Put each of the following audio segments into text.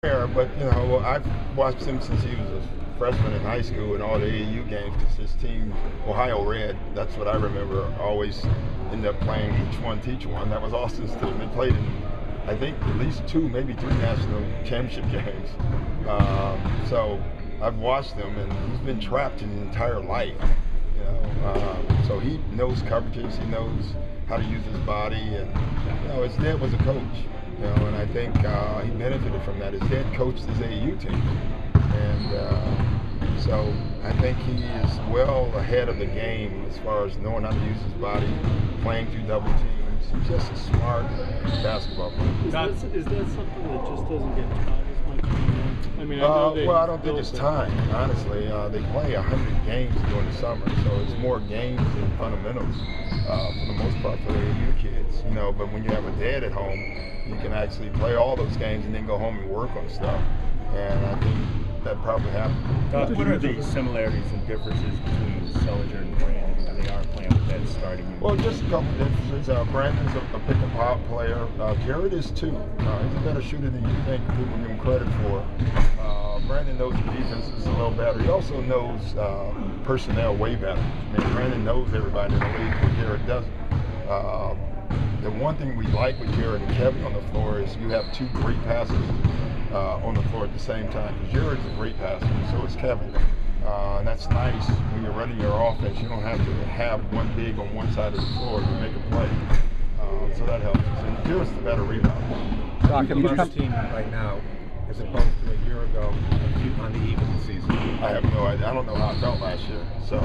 But I've watched him since he was a freshman in high school and all the AAU games because his team, Ohio Red, that's what I remember, always ended up playing each one, teach one. That was Austin's team. They played in, I think, at least 2, maybe 3 national championship games. So I've watched him, and he's been trapped in his entire life. So he knows coverages, he knows how to use his body, and his dad was a coach. And I think he benefited from that. His dad coached his AAU team, and so I think he is well ahead of the game as far as knowing how to use his body, playing through double teams. He's just a smart basketball player. Is that something that just doesn't get taught as much anymore? I mean, I don't think it's time, honestly. They play 100 games during the summer, so it's more games than fundamentals for the most part for the AAU kids. But when you have a dad at home, you can actually play all those games and then go home and work on stuff. And I think that probably happened. What are the similarities and differences between Sullinger and Brandon? They are playing with that starting. Well, just a couple differences. Brandon's a pick and pop player. Jared is too. He's a better shooter than you think people give him credit for. Brandon knows the defenses a little better. He also knows personnel way better. Brandon knows everybody in the league, but Jared doesn't. The one thing we like with Jared and Kevin on the floor is you have 2 great passers on the floor at the same time. Because Jared's a great passer, and so is Kevin. And that's nice when you're running your offense. You don't have to have one big on one side of the floor to make a play. So that helps. And Jared's the better rebounder. Talking about team right now, as opposed to a year ago on the eve of the season? I have no idea. I don't know how I felt last year. So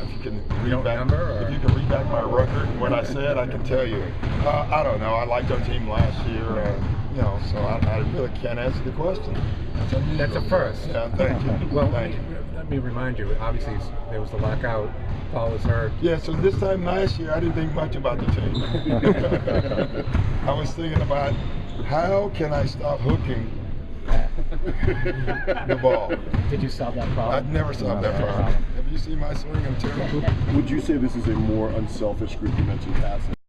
if you can read back my record and what I said, I can tell you. I don't know. I liked our team last year. So I really can't answer the question. That's a first. Yeah, thank you. Well, thank you. Let me remind you, obviously there was the lockout, Paul was hurt. Yeah, so this time last year I didn't think much about the team. I was thinking about how can I stop hooking the ball. Did you solve that problem? I've never solved that problem. Have you seen my swing? I'm terrible. Would you say this is a more unselfish group? You mentioned passing.